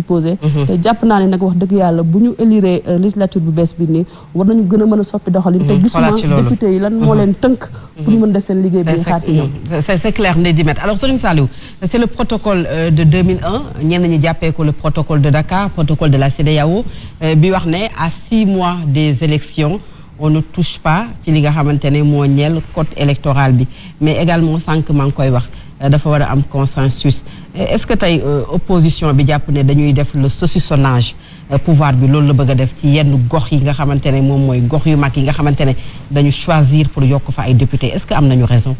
posé te jàpp naa ne nag wax dëgg yàlla bu ñu élire législature bu bees bi nii war nañu gën a mën a soppi doxalin te gisuma député yi lan moo leen tënk pour ñu mën def seen liggéey bi xaar si ñoom c'est clair Ndeye Dimet alors Serigne Saliou c'est le protocole de 2001 ñenn ñi jàppee ko le protocole de Dakar protocole de la CEDEAO bi wax ne à 6 mois des élections on ne touche pas ci li nga xamante ne moo ñeel code électoral bi mais également sànq maa ngi koy wax dafa war a am consensus est-ce que tey opposition bi jàpp ne dañuy def le saucissonnage pouvoir bi loolu la bëgg a def ci yenn gox yi nga xamante ne moom mooy gox yu mag yi nga xamante ne dañu choisir pour yokk fa ay députés est-ce que am nañu raison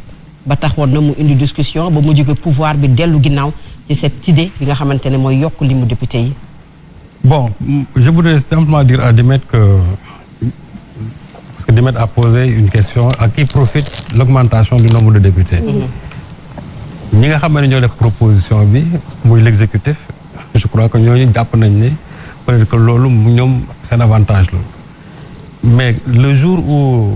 ba taxoon na mu indi discussion ba mu jóge pouvoir bi dellu ginnaaw ci cette idée bi nga xamante ne mooy yokk li mu député yi. Bon, je voudrais simplement dire à Dimet que parce que Dimet a posé une question à qui profite l'augmentation du nombre de députés. ñi nga xam ne ñoo def proposition bi muy l'exécutif je crois que ñooñu jàpp nañ ne peut-être que loolu ñoom seen avantage la mais le jour où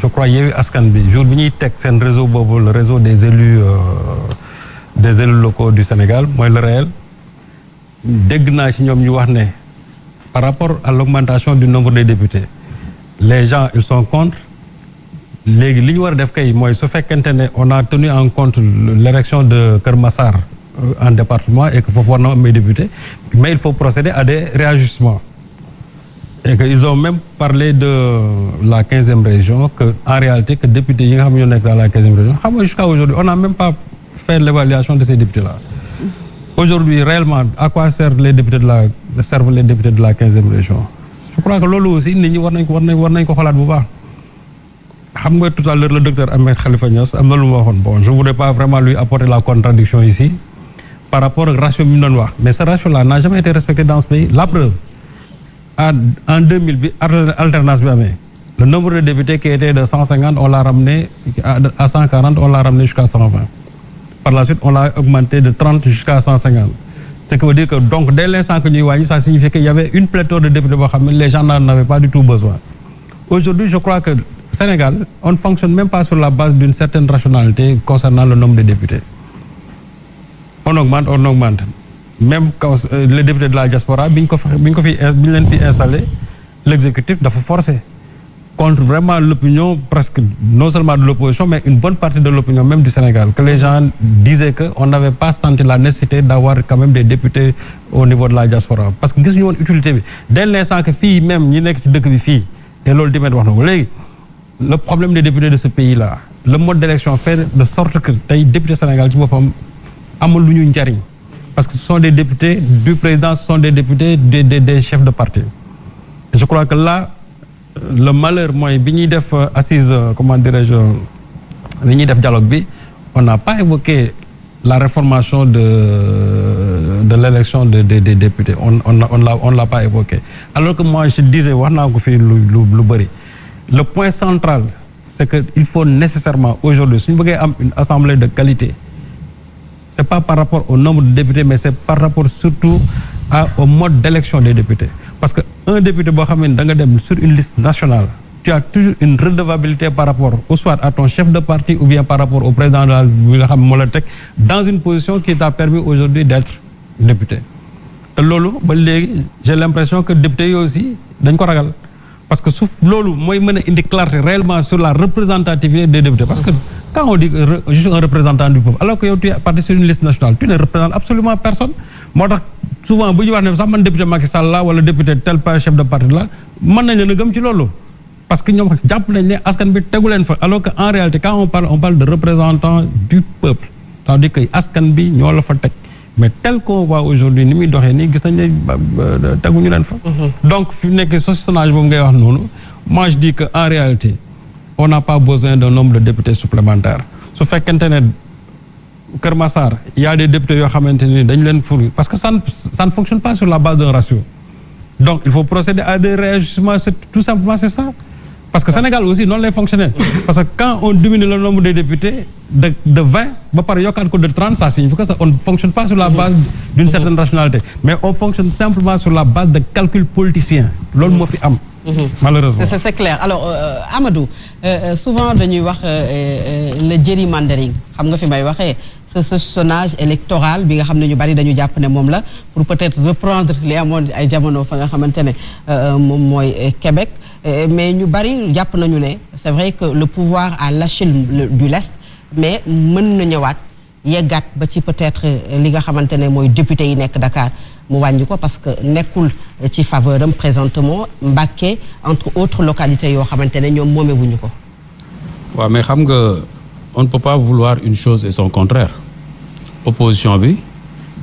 je crois Yewwi Askan bi jour bi ñuy teg seen réseau boobu le réseau des élus locaux du Sénégal mooy le réel dégg naa ci ñoom ñu wax ne par rapport à l'augmentation du nombre des députés les gens ils sont contre. léegi li ñu war a def kay mooy su fekkente ne on a tenu en compte l'élection de Kër Massar en département et que foofu war na am ay députés mais il faut procéder à des réajustements et que ils ont même parlé de la 15e région que en réalité que députés yi nga xam ne ñoo nekk dans la 15e région xam nga jusqu'à aujourd'hui on n'a même pas fait l'évaluation de ces députés là aujourd'hui réellement à quoi servent les députés de la 15e région je crois que loolu aussi nit ñi war nañ ko xalaat bu baax. xam nga tout à l'heure le docteur Ahmed Khalifa Niass am na lu ma waxoon bon je voudrais pas vraiment lui apporter la contradiction ici par rapport ak ratio bi mu doon wax mais ce ratio là n'a jamais été respecté dans ce pays la preuve en 2000 bi alternance bi amee le nombre de députés qui était de 150 on l'a ramené à 140 on l'a ramené jusqu'à 120 par la suite on l'a augmenté de 30 jusqu'à 150 ce qui veut dire que donc dès l'instant que ñuy wàññi ça signifie qu'il y avait une pléthore de députés boo xam ne les gens n'en avaient pas du tout besoin aujourd'hui je crois que Sénégal, on ne fonctionne même pas sur la base d'une certaine rationalité concernant le nombre de députés. On augmente. Même quand les députés de la diaspora, bi ñu leen fi installé, l'exécutif dafa forcer contre vraiment l'opinion presque non seulement de l'opposition mais une bonne partie de l'opinion même du Sénégal que les gens disaient que on n'avait pas senti la nécessité d'avoir quand même des députés au niveau de la diaspora parce que gisuñu woon utilité bi dès l'instant que fii même ñi nekk ci dëkk bi fii et loolu Dimet wax na ko léegi le problème des députés de ce pays-là le mode d'élection fait de sorte que tey député Sénégal ci boppam amul lu ñu njariñ parce que ce sont des députés du président ce sont des députés des chefs de parti et je crois que là le malheur mooy bi ñuy def assise comment dirais-je bi ñuy def dialogue bi on n'a pas évoqué la réformation de l'élection des députés on l'a pas évoqué alors que moi je disais wax naa ko fii lu bëri le point central c'est que il faut nécessairement aujourd'hui suñu bëggee am une assemblée de qualité c'est pas par rapport au nombre de députés mais c'est par rapport surtout au mode d'élection des députés parce que un député boo xam ne da nga dem sur une liste nationale tu as toujours une redevabilité par rapport au soit à ton chef de parti ou bien par rapport au président de la bi nga xam ne moo la teg dans une position qui t'a permis aujourd'hui d'être député te loolu ba léegi j'ai l'impression que député yi aussi dañ ko ragal parce que suuf loolu mooy mën a indi clarté réellement sur la représentativité des députés parce que quand on dit je suis un représentant du peuple alors que yow tu es parti sur une liste nationale tu ne représentes absolument personne moo tax souvent bu ñu wax ne sax man député Macky Sall la wala député tel pas chef de parti la mën nañ leen a gëm ci loolu parce que ñoom jàpp nañ ne askan bi tegu leen fa alors que en réalité quand on parle de représentants du peuple c'est-à-dire que askan bi ñoo la fa teg mais tel qu'on voit aujourd'hui ni muy doxee nii gis nañ ne teguñu leen fa donc fi nekk saucissonnage boobu ngay wax noonu moi je dis que en réalité on n'a pas besoin d'un nombre de députés supplémentaires su fekkente ne Kër Massar il y a des députés yoo xamante ni dañ leen fourni parce que ça ne fonctionne pas sur la base d'un ratio donc il faut procéder à des réajustements tout simplement c'est ça parce que Sénégal aussi noonu lay fonctionner parce que quand on diminue le nombre de députés de 20 ba pare yokkaat ko de 30 ça signifie que ça on ne fonctionne pas sur la base d'une certaine rationalité mais on fonctionne simplement sur la base de calculs politiciens loolu moo fi am malheureusement c'est clair alors Amadou souvent dañuy wax le gerrymandering xam nga fi may waxee ce sonnage électoral bi nga xam ne ñu bari dañu jàpp ne moom la pour peut-être reprendre li amoon ay jamono fa nga xamante ne moom mooy Québec mais ñu bari jàpp nañu ne c'est vrai que le pouvoir a lâché du lest mais mën na ñëwaat yeggaat ba ci peut-être li nga xamante ne mooy député yi nekk Dakar mu wàññi ko parce que nekkul ci faveur am présentement Mbacké entre autres localités yoo xamante ne ñoom moomewuñu ko. waaw mais xam nga on ne peut pas vouloir une chose et son contraire opposition bi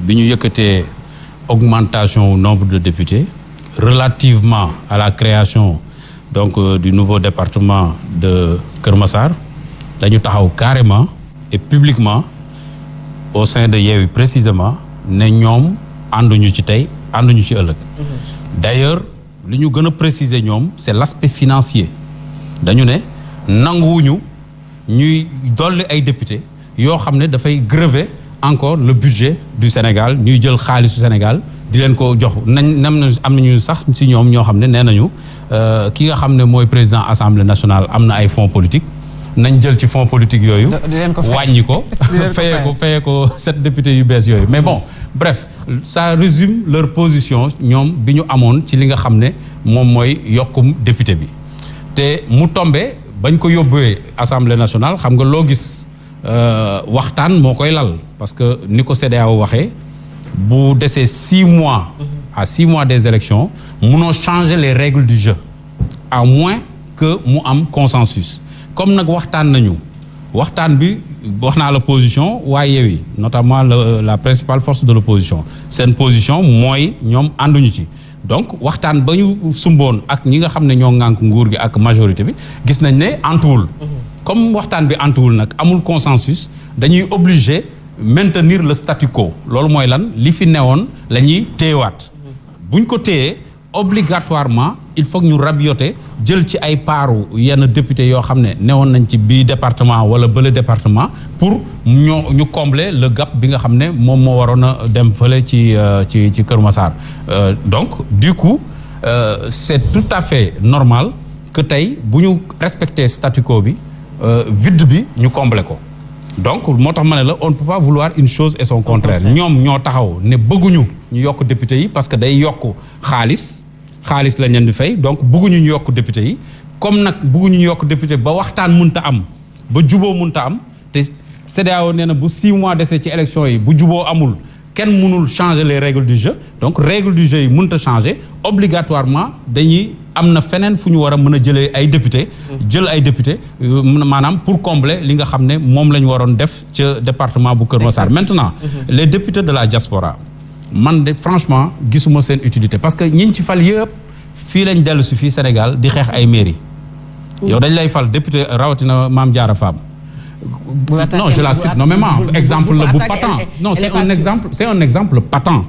ñu yëkkatee augmentation nombre de députés relativement à la création donc du nouveau département de Keur Massar dañu taxaw carrément et publiquement au sein de Yewwi précisément ne ñoom ànduñu ci tey ànduñu ci ëllëg. D'ailleurs li ñu gën a préciser ñoom c'est l'aspect financier dañu ne nanguwuñu ñuy dolli ay députés yoo xam ne dafay grever encore le budget du Sénégal ñuy jël xaalisu Sénégal di leen ko jox am nañu sax ci ñoom ñoo xam ne nee nañu ki nga xam ne mooy président Assemblée nationale am na ay fonds politiques nañ jël ci fonds politique yooyu wàññi ko fayee ko 7 députés yu bees yooyu mais bon bref ça résume leur position ñoom bi ñu amoon ci li nga xam ne moom mooy yokkum député bi te mu tombe bañ ko yóbbuwee Assemblée nationale xam nga loo gis waxtaan moo koy lal parce que ni ko CEDEAO waxee bu desee 6 mois à 6 mois des élections munoo changer les règles du jeu à moins que mu am consensus comme nag waxtaan bi wax naa la position waaye Yewwi notamment la principale force de l'opposition seen position mooy ñoom ànduñu ci donc waxtaan ba ñu sumboon ak ñi nga xam ne ñoo ŋànk nguur gi ak majorité bi gis nañ ne antuwul comme waxtaan bi antuwul nag amul consensus dañuy obligé maintenir le statu quo loolu mooy lan li fi newoon la ñuy téyewaat buñ ko téyee obligatoirement il faut que ñu rabiyote jël ci ay paaru yenn député yoo xam ne newoon nañ ci bii département wala bële département pour ñu combler le gap bi nga xam ne moom moo waroon a dem fële ci Keur Massar donc du coup c'est tout à fait normal que tey bu ñu respecter statu quo bi vide bi ñu combler ko donc moo tax ma ne la on ne peut pas vouloir une chose et son contraire ñoom ñoo taxaw ne bëgguñu ñu yokk député yi parce que day yokk xaalis lañ leen di fay donc bëgguñu ñu yokk député yi comme nag bëgguñu ñu yokk député ba waxtaan mënta am ba juboo mënta am te CEDEAO nee na bu 6 mois desee ci élection yi bu juboo amul kenn mënul changer les règles du jeu donc règles du jeu yi mënta changer obligatoirement dañuy am na feneen fu ñu war a mën a jëlee ay député jël ay député maanaam pour combler li nga xam ne moom la ñu waroon def ca département bu Keur Massar maintenant les députés de la diaspora man de franchement gisuma seen utilité parce que ñiñ ci fal yëpp fii lañ dellu si fii Sénégal di xeex ay mairie yow dañ lay fal député rawatina Mame Diarra Fam non je la cite nommément exemple la bu patent non c'est un exemple patent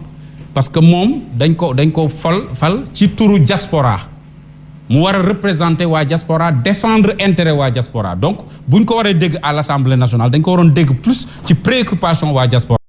parce que moom dañ ko fal ci turu diaspora mu war a représenter waa diaspora défendre intérêt waa diaspora donc buñ ko waree dégg à l'Assemblée nationale dañ ko waroon dégg plus ci préoccupation waa diaspora